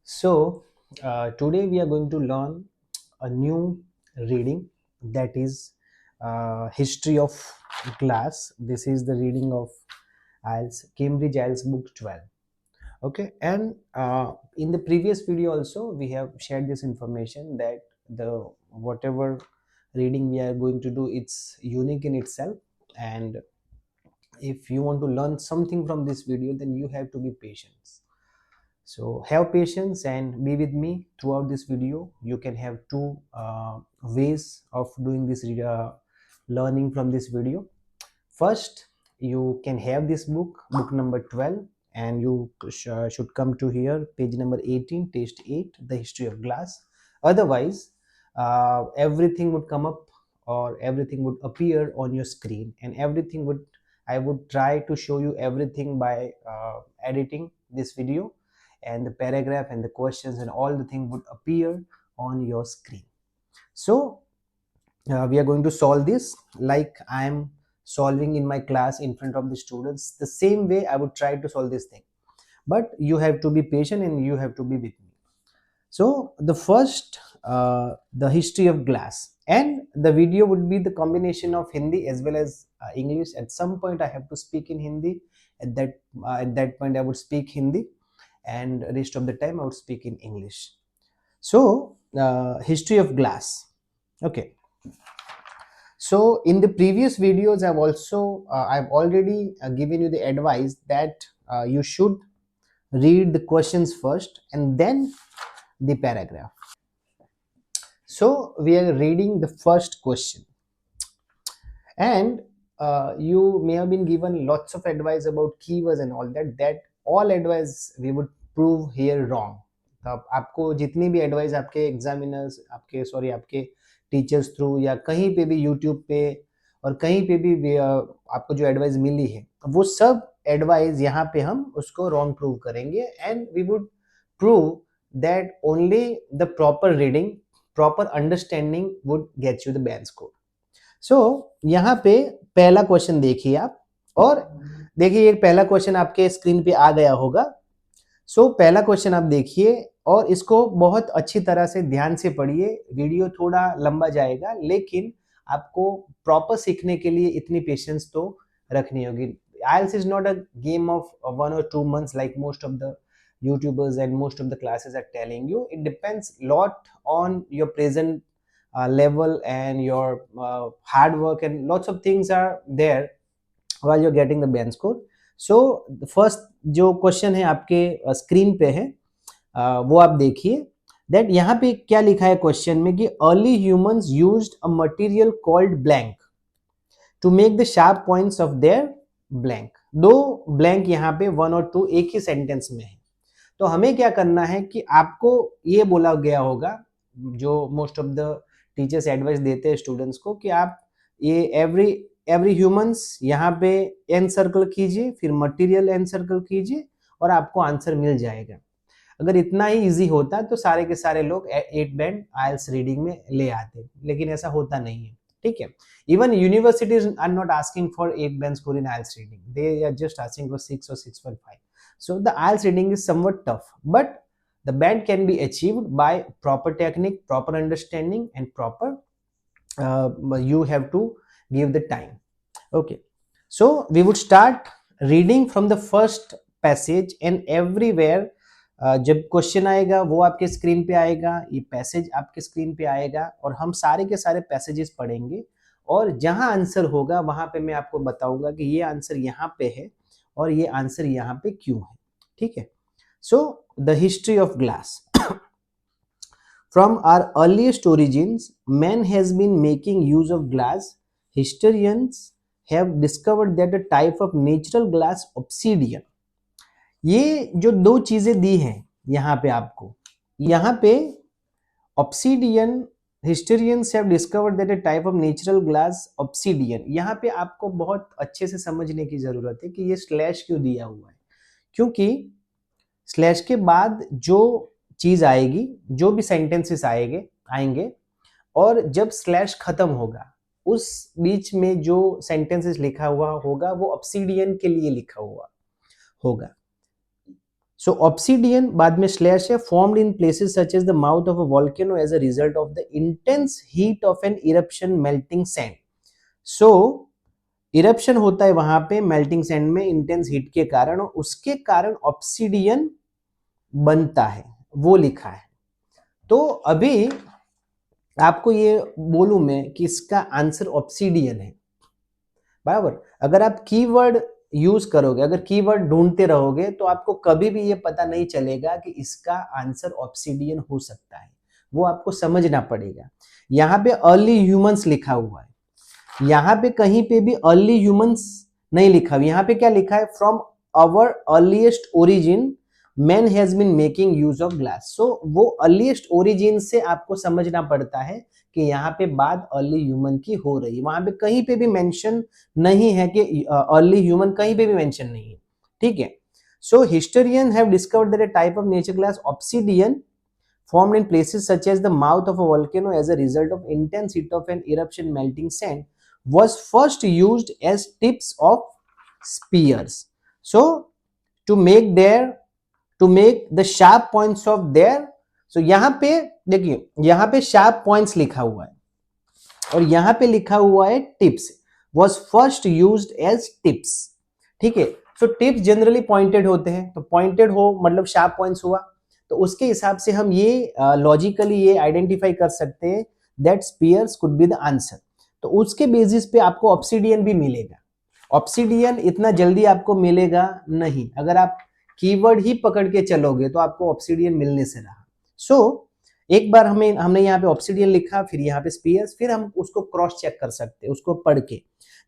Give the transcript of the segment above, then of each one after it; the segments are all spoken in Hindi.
Today we are going to learn a new reading, that is History of Glass. This is the reading of IELTS, Cambridge IELTS Book 12. Okay, and in the previous video also we have shared this information that the whatever reading we are going to do, it's unique in itself, and if you want to learn something from this video, then you have to be patient. So have patience and be with me throughout this video. You can have two ways of doing this learning from this video. First, you can have this book number 12, and you should come to here, page number 18, test 8, the history of glass. Otherwise, everything would come up, or everything would appear on your screen, and everything would, I would try to show you everything by editing this video, and the paragraph and the questions and all the things would appear on your screen. So we are going to solve this like I am solving in my class in front of the students. The same way I would try to solve this thing, but you have to be patient and you have to be with me. So the first, the history of glass, and the video would be the combination of Hindi as well as English. At some point I have to speak in Hindi. At that point I would speak Hindi, and rest of the time I would speak in English. So history of glass. Okay, so in the previous videos I've already given you the advice that you should read the questions first and then the paragraph. So we are reading the first question, and you may have been given lots of advice about keywords and all that. That all advice we would prove here wrong. तब आपको जितनी भी एडवाइस आपके एग्जामिनर्स, आपके टीचर्स थ्रू या कहीं पे भी यूट्यूब पे और कहीं पे भी आपको जो एडवाइस मिली है, वो सब एडवाइस यहाँ पे हम उसको रॉन्ग प्रूव करेंगे, and we would prove that only the proper reading, proper understanding would get you the bench score. So यहाँ पे पहला क्वेश्चन देखिए आप, और देखिए ये पहला क्वेश्चन आपके स्क्रीन पे आ गया होगा. सो पहला क्वेश्चन आप देखिए और इसको बहुत अच्छी तरह से ध्यान से पढ़िए. वीडियो थोड़ा लंबा जाएगा, लेकिन आपको प्रॉपर सीखने के लिए इतनी पेशेंस तो रखनी होगी. IELTS is not a game of 1 or 2 months like most of the YouTubers and most of the classes are telling you. It depends lot on your present level and your hard work, and lots of things are there while you're getting the band score. So the first जो क्वेश्चन है आपके स्क्रीन पे है, वो आप देखिए. दैट यहाँ पे क्या लिखा है क्वेश्चन में कि early humans used a material called blank to make the sharp points of their blank. दो ब्लैंक यहाँ पे 1 और 2 एक ही सेंटेंस में है. तो हमें क्या करना है कि आपको ये बोला गया होगा, जो most of the teachers advice देते हैं स्टूडेंट्स को, कि आप ये एवरी ह्यूमंस यहाँ पे एन सर्कल कीजिए, फिर मटेरियल एन सर्कल कीजिए, और आपको आंसर मिल जाएगा. अगर इतना ही इजी होता तो सारे के सारे लोग 8 बैंड IELTS रीडिंग में ले आते, लेकिन ऐसा होता नहीं है. ठीक है, even universities are not asking for 8 band score in IELTS reading, they are just asking for 6 or 6.5. So the IELTS reading is somewhat tough, but the band can be achieved by proper technique, proper understanding, and proper you have to give the time. Okay, so we would start reading from the first passage, and everywhere जब क्वेश्चन आएगा वो आपके स्क्रीन पे आएगा, ये पैसेज आपके स्क्रीन पे आएगा, और हम सारे के सारे पैसेजेस पढ़ेंगे, और जहां आंसर होगा वहां पे मैं आपको बताऊंगा कि ये आंसर यहाँ पे है और ये आंसर यहाँ पे क्यों है. ठीक है. So the history of glass. From our earliest origins, man has been making use of glass. Historians have discovered that a type of natural glass, obsidian. ये जो दो चीजें दी हैं यहाँ पे आपको, यहाँ पे obsidian, historians have discovered that a type of natural glass, obsidian. यहाँ पे आपको बहुत अच्छे से समझने की जरूरत है कि ये स्लैश क्यों दिया हुआ है, क्योंकि स्लैश के बाद जो चीज आएगी, जो भी सेंटेंसेस आएंगे, और जब स्लैश खत्म होगा उस बीच में जो सेंटेंसेस लिखा हुआ होगा वो ऑब्सीडियन के लिए लिखा हुआ होगा. सो ऑब्सीडियन बाद में स्लैश है, formed in places such as the mouth of a volcano as a result of the intense heat of an eruption melting sand. So eruption होता है वहां पे मेल्टिंग सैंड में इंटेंस हीट के कारण, और उसके कारण ऑब्सीडियन बनता है, वो लिखा है। तो अभी आपको ये बोलूं मैं कि इसका आंसर ऑब्सीडियन है, बराबर। अगर आप कीवर्ड यूज करोगे, अगर कीवर्ड ढूंढते रहोगे तो आपको कभी भी ये पता नहीं चलेगा कि इसका आंसर ऑब्सीडियन हो सकता है, वो आपको समझना पड़ेगा। यहाँ पे अर्ली ह्यूमंस लिखा हुआ है, यहाँ पे कहीं पे भी अर्ली ह्यूमंस नहीं लिखा हुआ, यहाँ पे क्या लिखा है, from our earliest origin man has been making use of glass. So वो अर्लीस्ट ओरिजिन से आपको समझना पड़ता है कि यहाँ पे बात अर्ली ह्यूमन की हो रही है, वहां पे कहीं पे भी मेंशन नहीं है कि अर्ली ह्यूमन, कहीं पे भी मेंशन नहीं है, ठीक है। So historian have discovered that a type of nature glass obsidian formed in places such as the mouth of a volcano as a result of intense heat of an eruption melting sand was first used as tips of spears, so to make the sharp points of their, so यहाँ पे देखिए, यहाँ पे sharp points लिखा हुआ है और यहाँ पे लिखा हुआ है tips was first used as tips, ठीक है। सो टिप्स जनरली पॉइंटेड होते हैं, तो पॉइंटेड हो मतलब शार्प पॉइंट्स हुआ, तो उसके हिसाब से हम ये लॉजिकली ये आइडेंटिफाई कर सकते हैं that spears could be the answer. तो उसके बेसिस पे आपको ऑब्सीडियन भी मिलेगा। ऑब्सीडियन इतना जल्दी आपको मिलेगा नहीं, अगर आप कीवर्ड ही पकड़ के चलोगे तो आपको ऑब्सीडियन मिलने से रहा। सो एक बार हमने यहाँ पे ऑब्सीडियन लिखा, फिर यहाँ पे स्पीयर्स, फिर हम उसको क्रॉस चेक कर सकते हैं उसको पढ़ के,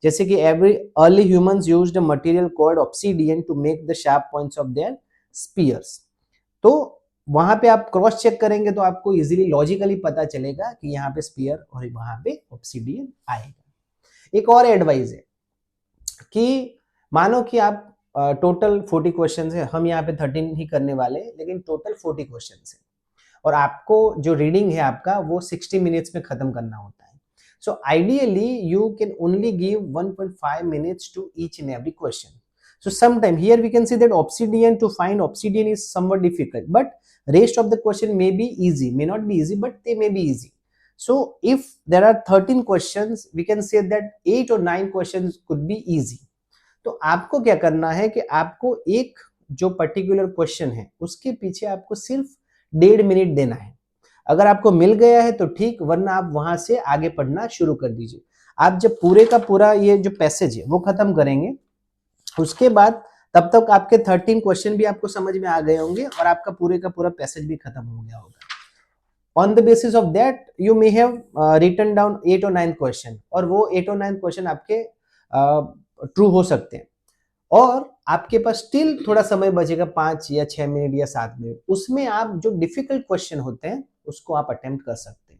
जैसे कि every early humans used a material called obsidian to make the sharp points of their spears. तो वहां पे आप क्रॉस चेक करेंगे तो आपको इजीली लॉजिकली पता चलेगा कि यहाँ पे स्पीयर और वहां पे ऑब्सीडियन आएगा। एक और एडवाइस है कि मानो कि आप टोटल 40 क्वेश्चन है, हम यहाँ पे 13 ही करने वाले हैं, लेकिन टोटल 40 क्वेश्चन है और आपको जो रीडिंग है आपका वो 60 मिनट्स में खत्म करना होता है। So ideally you can only give 1.5 minutes to each and every question. So sometime here we can see that obsidian, to find obsidian is somewhat difficult, but rest of the question may be easy, may not be easy, but they may be easy. So if there are 13 questions, we can say that 8 or 9 questions could be easy. तो आपको क्या करना है कि आपको एक जो पर्टिकुलर क्वेश्चन है उसके पीछे आपको सिर्फ 1.5 मिनट देना है। अगर आपको मिल गया है तो ठीक, वरना आप वहां से आगे पढ़ना शुरू कर दीजिए। आप जब पूरे का पूरा ये जो पैसेज है वो खत्म करेंगे, उसके बाद तब तक आपके 13 क्वेश्चन भी आपको समझ में आ गए होंगे और आपका पूरे का पूरा पैसेज भी खत्म हो गया होगा। On the basis of that you may have written down 8 और 9 क्वेश्चन, और वो 8 और 9 क्वेश्चन आपके ट्रू हो सकते हैं, और आपके पास स्टिल थोड़ा समय बचेगा 5 या 6 मिनट या 7 मिनट, उसमें आप जो डिफिकल्ट क्वेश्चन होते हैं उसको आप अटेम्प्ट कर सकते हैं।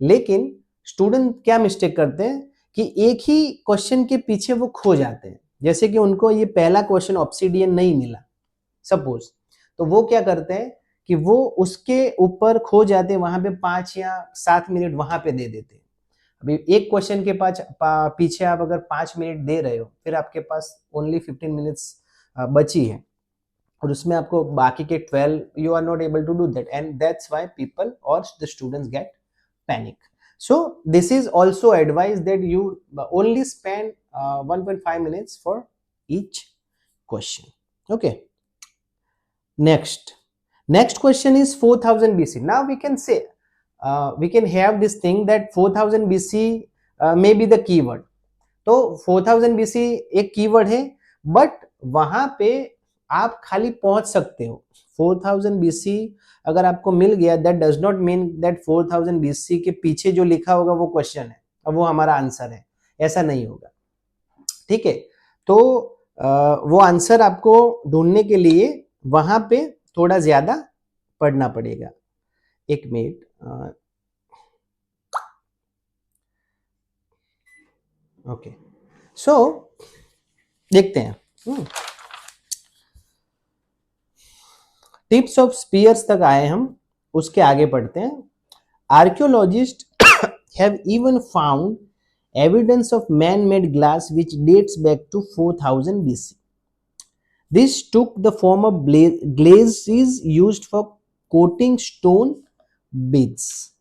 लेकिन स्टूडेंट क्या मिस्टेक करते हैं कि एक ही क्वेश्चन के पीछे वो खो जाते हैं, जैसे कि उनको ये पहला क्वेश्चन ऑब्सीडियन नहीं मिला सपोज, तो वो क्या करते हैं कि वो उसके ऊपर खो जाते हैं, वहां पे 5 या 7 मिनट वहां पे दे देते हैं। अभी एक क्वेश्चन के पीछे आप अगर 5 मिनट दे रहे हो, फिर आपके पास ओनली 15 मिनट्स बची है, और उसमें आपको बाकी के 12 you are not able to do that, and that's why people or the students get panic. So this is also advised that you only spend 1.5 minutes for each question. Okay, next question is 4000 BC. Now we can say we can have this thing that 4000 BC may be the keyword. तो 4000 BC एक कीवर्ड है, बट वहां पे आप खाली पहुंच सकते हो। 4000 BC अगर आपको मिल गया, that does not mean that 4000 BC के पीछे जो लिखा होगा वो क्वेश्चन है और वो हमारा आंसर है, ऐसा नहीं होगा, ठीक है। तो वो आंसर आपको ढूंढने के लिए वहां पे थोड़ा ज्यादा पढ़ना पड़ेगा। एक मिनट, ओके, सो देखते हैं। टिप्स ऑफ स्पीयर्स तक आए हम, उसके आगे पढ़ते हैं। Archaeologist have even found evidence of man made glass which dates back to 4000 BC। This took the form of glaze is used for coating stone beads.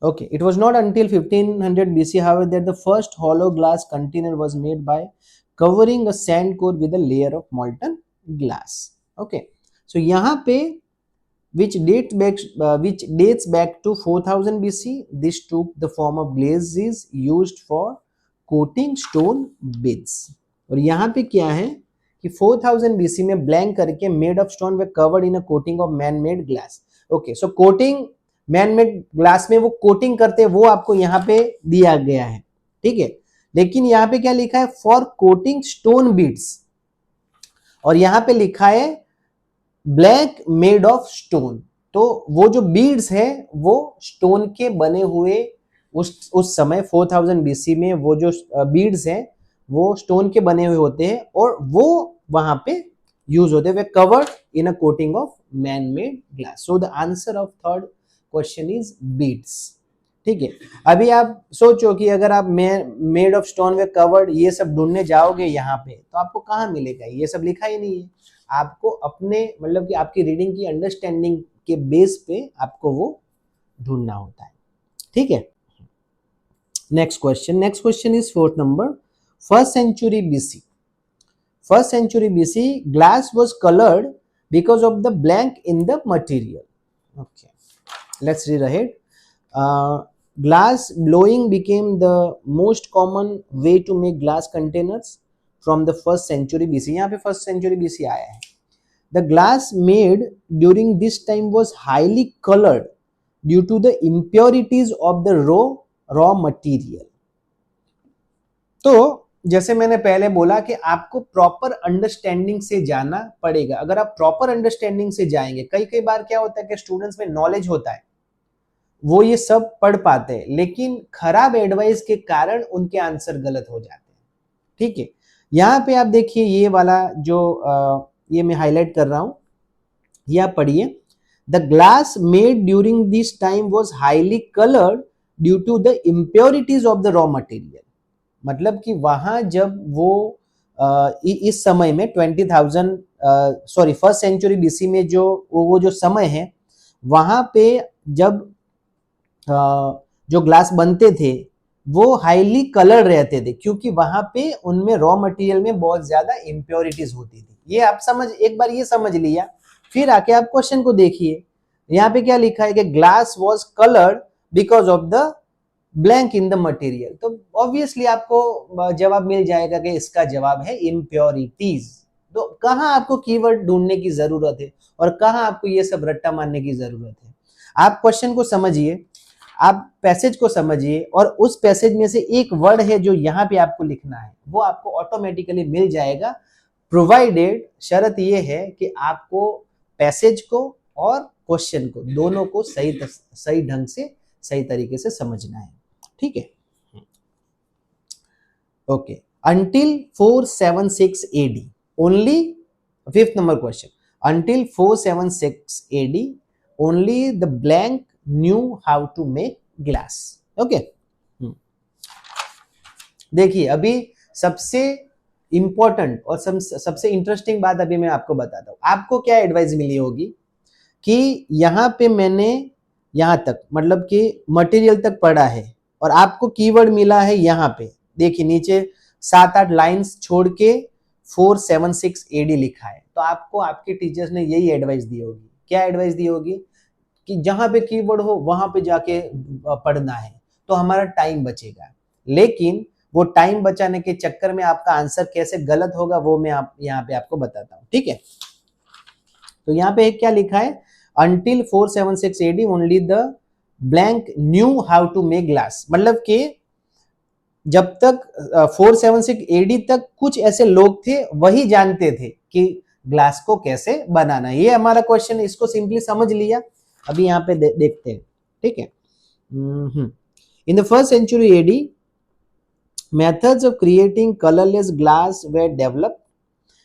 Okay, it was not until 1500 BC, however, that the first hollow glass container was made by covering a sand core with a layer of molten glass. Okay, so यहाँ पे which dates back to 4000 BC. This took the form of glazes used for coating stone beads. और यहाँ पे क्या है कि 4000 BC में ब्लैंक करके made of stone way covered in a coating of man made glass. Okay, so coating man made glass में वो कोटिंग करते हैं, वो आपको यहाँ पे दिया गया है. ठीक है, लेकिन यहाँ पे क्या लिखा है, फॉर कोटिंग स्टोन बीड्स, और यहाँ पे लिखा है ब्लैक मेड ऑफ स्टोन. तो वो जो बीड्स है वो स्टोन के बने हुए उस समय 4000 BC में वो जो बीड्स हैं वो स्टोन के बने हुए होते हैं और वो वहां पे यूज होते हैं, covered in a coating of man made glass. So the answer of third question is beads. ठीक है, अभी आप सोचो कि अगर आप made of stone way covered ये सब ढूंढने जाओगे यहाँ पे तो आपको कहाँ मिलेगा, ये सब लिखा ही नहीं है. आपको अपने मतलब कि आपकी रीडिंग की अंडरस्टैंडिंग के बेस पे आपको वो ढूंढना होता है. ठीक है, next question is fourth number. First century BC glass was coloured because of the blank in the material. Okay, let's read ahead. Glass blowing became the most common way to make glass containers from the first century BC. यहाँ पे first century BC आया है. The glass made during this time was highly colored due to the impurities of the raw material. तो जैसे मैंने पहले बोला कि आपको प्रॉपर अंडरस्टैंडिंग से जाना पड़ेगा. अगर आप प्रॉपर अंडरस्टैंडिंग से जाएंगे, कई बार क्या होता है कि स्टूडेंट्स में नॉलेज होता है, वो ये सब पढ़ पाते हैं, लेकिन खराब एडवाइस के कारण उनके आंसर गलत हो जाते हैं. ठीक है, यहाँ पे आप देखिए ये वाला जो ये मैं हाईलाइट कर रहा हूं, ये आप पढ़िए. The glass made during this time was highly coloured due to the impurities of the raw material. मतलब कि वहां जब वो इस समय में 20,000 फर्स्ट सेंचुरी बीसी में जो वो जो समय है, वहां पे जब जो ग्लास बनते थे वो हाईली कलर रहते थे, क्योंकि वहां पे उनमें रॉ मटेरियल में बहुत ज्यादा इम्प्योरिटीज होती थी. ये आप एक बार ये समझ लिया, फिर आके आप क्वेश्चन को देखिए. यहाँ पे क्या लिखा है कि glass was coloured because of the blank in the material. तो ऑब्वियसली आपको जवाब मिल जाएगा कि इसका जवाब है इम्प्योरिटीज. तो कहाँ आपको कीवर्ड ढूंढने की जरूरत है और कहाँ आपको ये सब रट्टा मारने की जरूरत है. आप क्वेश्चन को समझिए, आप पैसेज को समझिए, और उस पैसेज में से एक वर्ड है जो यहाँ पे आपको लिखना है, वो आपको ऑटोमेटिकली मिल जाएगा, प्रोवाइडेड, शर्त ये है कि आपको पैसेज को और क्वेश्चन को दोनों को सही ढंग से सही तरीके से समझना है. ठीक है, okay. Until 476 AD only, fifth number question, until 476 AD only the blank knew how to make glass. Okay, देखिए अभी सबसे इंपॉर्टेंट और सबसे इंटरेस्टिंग बात अभी मैं आपको बताता हूं. आपको क्या एडवाइस मिली होगी कि यहाँ पे मैंने यहाँ तक मतलब कि मटेरियल तक पढ़ा है और आपको कीवर्ड मिला है यहाँ पे. देखिए नीचे 7-8 लाइंस छोड़ के 476 AD लिखा है. तो आपको आपके टीचर्स ने यही एडवाइस दी होगी. क्या एडवाइस दी होगी कि जहां पे कीवर्ड हो वहां पे जाके पढ़ना है, तो हमारा टाइम बचेगा. लेकिन वो टाइम बचाने के चक्कर में आपका आंसर कैसे गलत होगा वो मैं यहाँ पे आपको बताता हूँ. ठीक है, तो यहाँ पे क्या लिखा है, until 476 AD only the blank knew how to make glass. मतलब कि जब तक 476 AD तक कुछ ऐसे लोग थे वही जानते थे कि ग्लास को कैसे बनाना है. ये हमारा क्वेश्चन है, इसको सिंपली समझ लिया. अभी यहाँ पे देखते हैं. ठीक है, in the first century AD methods of creating colorless glass were developed,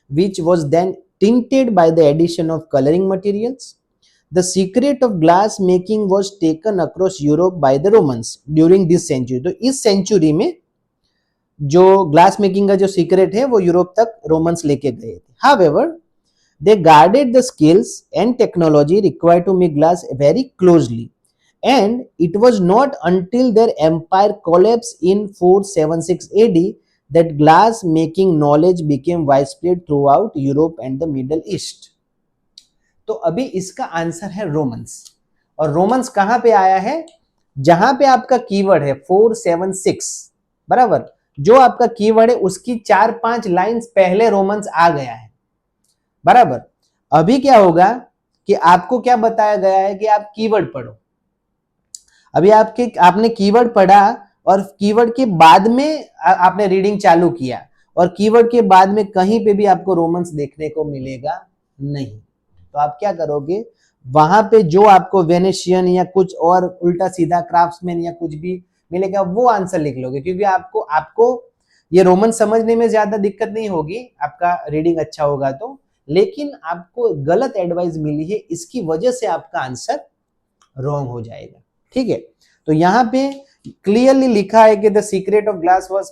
which was then tinted by the addition of coloring materials. The secret of glass making was taken across Europe by the Romans during this century. तो इस सेंचुरी में जो ग्लास मेकिंग का जो सीक्रेट है वो यूरोप तक रोमन्स लेके गए थे. However, They guarded the skills and technology required to make glass very closely, and it was not until their empire collapsed in 476 AD that glass making knowledge became widespread throughout Europe and the Middle East. तो अभी इसका आंसर है रोमन्स, और रोमन्स कहां पे आया है? जहां पे आपका कीवर्ड है 476, बराबर, जो आपका कीवर्ड है उसकी 4-5 लाइंस पहले रोमन्स आ गया है, बराबर। अभी क्या होगा कि आपको क्या बताया गया है कि आप कीवर्ड पढ़ो। अभी आपने कीवर्ड पढ़ा और कीवर्ड के बाद में आपने रीडिंग चालू किया, और कीवर्ड के बाद में कहीं पे भी आपको रोमन्स देखने को मिलेगा नहीं। तो आप क्या करोगे, वहां पे जो आपको वेनेशियन या कुछ और उल्टा सीधा क्राफ्ट्समैन या कुछ भी मिलेगा वो आंसर लिख लोगे, क्योंकि आपको ये रोमन समझने में ज्यादा दिक्कत नहीं होगी, आपका रीडिंग अच्छा होगा तो, लेकिन आपको गलत एडवाइस मिली है, इसकी वजह से आपका आंसर रॉन्ग हो जाएगा। ठीक है, तो यहाँ पे क्लियरली लिखा है कि the secret of glass was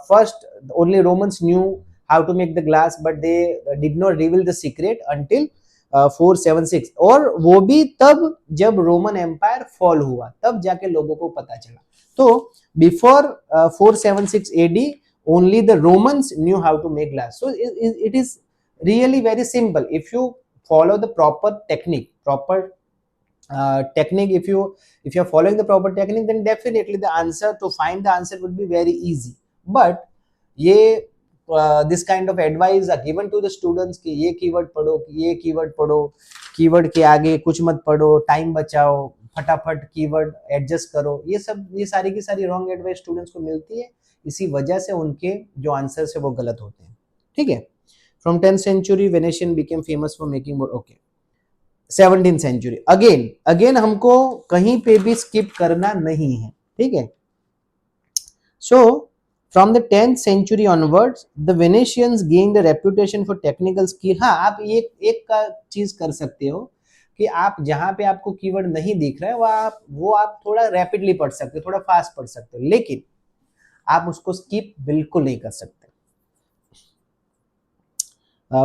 first only Romans knew how to make the glass but they did not reveal the secret until 476, और वो भी तब जब रोमन एम्पायर फॉल हुआ, तब जाके लोगों को पता चला। तो before 476 AD only the Romans knew how to make glass. So it is really very simple if you follow the proper technique, if you are following the proper technique, then definitely the answer, to find the answer would be very easy. But ये this kind of advice are given to the students कि ये कीवर्ड पढ़ो, ये कीवर्ड पढ़ो, कीवर्ड के आगे कुछ मत पढ़ो, टाइम बचाओ, फटाफट कीवर्ड एडजस्ट करो, ये सारी की सारी रॉन्ग एडवाइस स्टूडेंट्स को मिलती है, इसी वजह से उनके जो आंसर्स है वो गलत होते हैं। ठीक है, from 10th century Venetian became famous for making board. Okay, 17th century again हमको कहीं पे भी स्किप करना नहीं है। ठीक है, so from the 10th century onwards the Venetians gained a reputation for technical skill। हाँ, आप एक का चीज कर सकते हो कि आप जहां पे आपको कीवर्ड नहीं दिख रहा है वो आप थोड़ा रैपिडली पढ़ सकते हो, थोड़ा फास्ट पढ़ सकते हो, लेकिन आप उसको स्किप बिल्कुल नहीं कर सकते।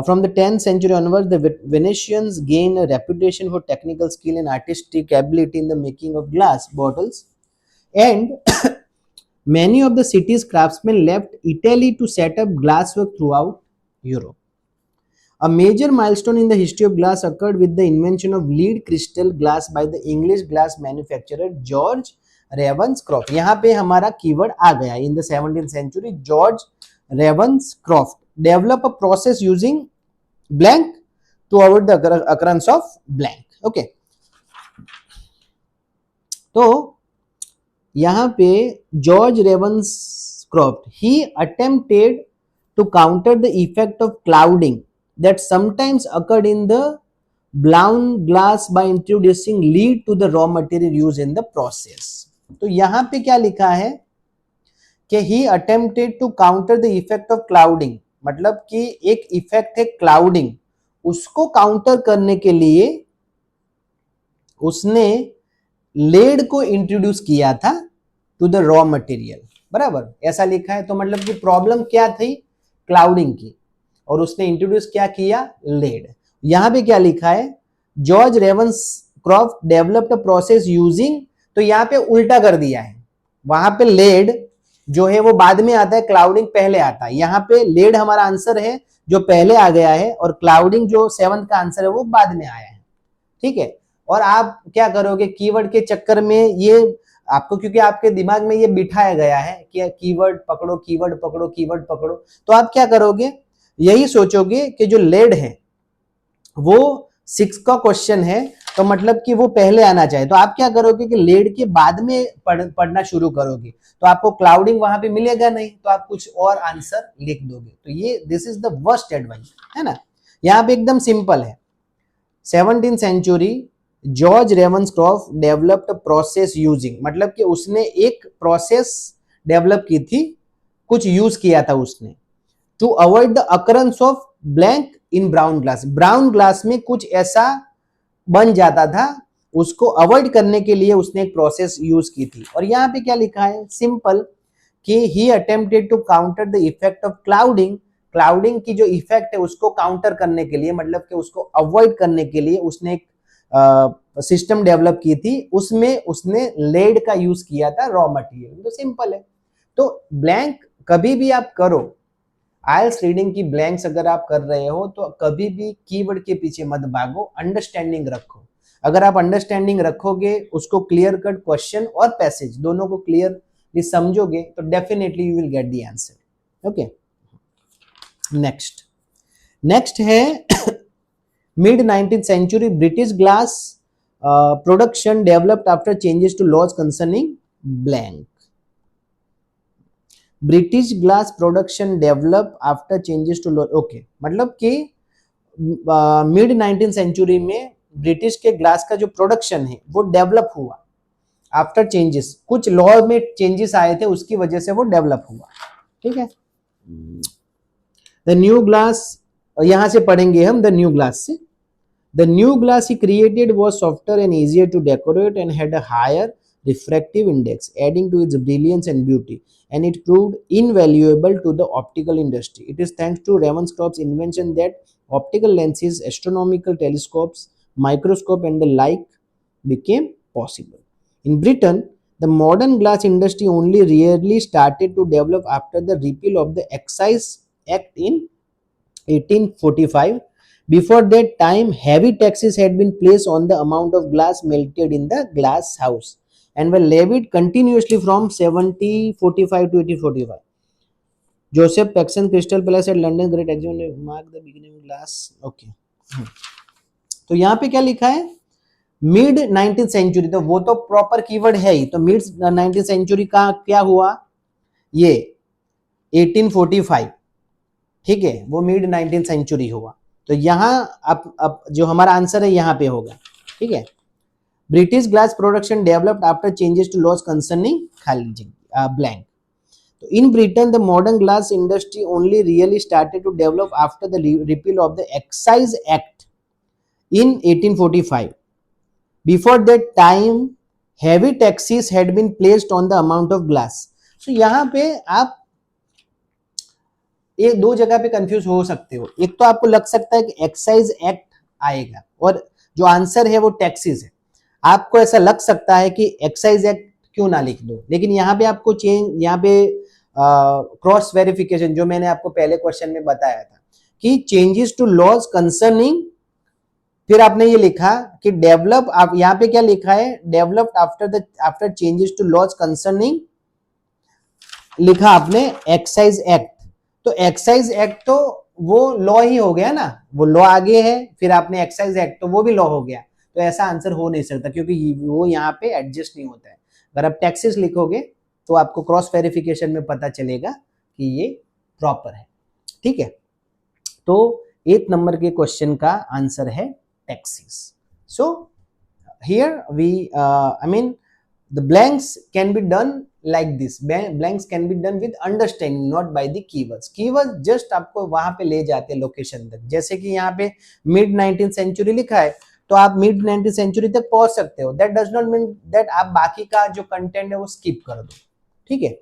From the 10th century onwards, the Venetians gained a reputation for technical skill and artistic ability in the making of glass bottles, and many of the city's craftsmen left Italy to set up glasswork throughout Europe. A major milestone in the history of glass occurred with the invention of lead crystal glass by the English glass manufacturer George Ravenscroft। यहाँ पे हमारा कीवर्ड आ गया। In the 17th century, George Ravenscroft developed a process using blank to avoid the occurrence of blank। Okay, तो यहाँ पे George Ravenscroft he attempted to counter the effect of clouding that sometimes occurred in the blown glass by introducing lead to the raw material used in the process। तो यहाँ पे क्या लिखा है कि he attempted to counter the effect of clouding, मतलब कि एक इफेक्ट है क्लाउडिंग, उसको काउंटर करने के लिए उसने लेड को इंट्रोड्यूस किया था टू द रॉ मटेरियल, बराबर, ऐसा लिखा है। तो मतलब कि प्रॉब्लम क्या थी? क्लाउडिंग की, और उसने इंट्रोड्यूस क्या किया? लेड। यहां पे क्या लिखा है? George Ravenscroft developed a process using, तो यहां पे उल्टा कर दिया है, वहां पे लेड जो है वो बाद में आता है, क्लाउडिंग पहले आता है। यहाँ पे लेड हमारा आंसर है जो पहले आ गया है, और क्लाउडिंग जो 7th का आंसर है वो बाद में आया है। ठीक है, और आप क्या करोगे कीवर्ड के चक्कर में, ये आपको क्योंकि आपके दिमाग में ये बिठाया गया है कि कीवर्ड पकड़ो, कीवर्ड पकड़ो, कीवर्ड पकड़ो, तो आप क्या करोगे, यही सोचोगे कि जो लेड है वो 6 का क्वेश्चन है, तो मतलब कि वो पहले आना चाहिए, तो आप क्या करोगे कि लेड के बाद में पढ़ना शुरू करोगे, तो आपको क्लाउडिंग वहां पे मिलेगा नहीं, तो आप कुछ और आंसर लिख दोगे। तो ये this is the worst advice, है ना। यहाँ पे एकदम सिंपल है, 17th century George Ravenscroft developed process using, मतलब कि उसने एक प्रोसेस डेवलप की थी, कुछ यूज किया था उसने, to avoid the occurrence of blank in brown glass. Brown glass में कुछ ऐसा बन जाता था, उसको अवॉइड करने के लिए उसने एक प्रोसेस यूज की थी। और यहाँ पे क्या लिखा है? सिंपल कि he attempted to counter the effect of clouding clouding की जो इफेक्ट है उसको काउंटर करने के लिए, मतलब कि उसको अवॉइड करने के लिए उसने एक सिस्टम डेवलप की थी, उसमें उसने लेड का यूज किया था रॉ मटेरियल। तो सिंपल है। तो ब्लैंक कभी भी आप करो, आइल्स रीडिंग की ब्लैंक्स अगर आप कर रहे हो तो कभी भी कीवर्ड के पीछे मत भागो, अंडरस्टैंडिंग रखो। अगर आप अंडरस्टैंडिंग रखोगे, उसको क्लियर कट क्वेश्चन और पैसेज दोनों को क्लियरली समझोगे तो definitely you will get the answer. Okay, next है mid 19th century British glass production developed after changes to laws concerning blank. British glass production develop after changes to law. Okay, मतलब कि मिड 19th सेंचुरी में ब्रिटिश के ग्लास का जो प्रोडक्शन है वो डेवलप हुआ आफ्टर चेंजेस, कुछ लॉ में चेंजेस आए थे उसकी वजह से वो डेवलप हुआ। ठीक है, द न्यू ग्लास, यहां से पढ़ेंगे हम द न्यू ग्लास से। The new glass he created was softer and easier to decorate and had a higher refractive index, adding to its brilliance and beauty, and it proved invaluable to the optical industry. It is thanks to Ravenscroft's invention that optical lenses, astronomical telescopes, microscope, and the like became possible. In Britain, the modern glass industry only really started to develop after the repeal of the Excise Act in 1845. Before that time, heavy taxes had been placed on the amount of glass melted in the glass house and were levied continuously from 1745 to 1845. Joseph Paxson Crystal Palace at London Great Exhibition marked the beginning of glass. Okay. तो यहाँ पे क्या लिखा है, मिड 19th सेंचुरी, तो वो तो प्रॉपर कीवर्ड है ही। तो मिड 19th सेंचुरी का क्या हुआ, ये 1845, ठीक है, वो मिड 19th सेंचुरी हुआ। तो यहाँ अब जो हमारा आंसर है यहाँ पे होगा। ठीक है, British glass production developed after changes to laws concerning blank. So in Britain, the modern glass industry only really started to develop after the repeal of the Excise Act in 1845. Before that time, heavy taxes had been placed on the amount of glass. So यहाँ पे आप ये दो जगह पे कंफ्यूज हो सकते हो। एक तो आपको लग सकता है कि एक्साइज एक्ट आएगा और जो आंसर है वो टैक्सेस है। आपको ऐसा लग सकता है कि एक्साइज एक्ट क्यों ना लिख दो, लेकिन यहाँ पे आपको चेंज, यहाँ पे क्रॉस वेरिफिकेशन जो मैंने आपको पहले क्वेश्चन में बताया था कि चेंजेस टू लॉज कंसर्निंग, फिर आपने ये लिखा कि डेवलप, आप यहाँ पे क्या लिखा है, developed after changes to laws concerning, लिखा आपने एक्साइज एक्ट। तो एक्साइज एक्ट तो वो लॉ ही हो गया ना, वो लॉ आगे है, फिर आपने एक्साइज एक्ट तो वो भी लॉ हो गया। तो ऐसा आंसर हो नहीं सकता क्योंकि वो यहाँ पे एडजस्ट नहीं होता है। अगर आप टैक्सेस लिखोगे तो आपको क्रॉस वेरिफिकेशन में पता चलेगा कि ये प्रॉपर है। ठीक है, तो 8 नंबर के क्वेश्चन का आंसर है taxes. So here we I mean the blanks can be done like this, blanks can be done with understanding, not by the keywords. keywords just आपको वहां पे ले जाते हैं लोकेशन तक। जैसे कि यहाँ पे मिड 19th सेंचुरी लिखा है तो आप मिड 19th सेंचुरी तक पहुंच सकते हो, that does not mean that आप बाकी का जो कंटेंट है वो स्किप कर दो। ठीक है,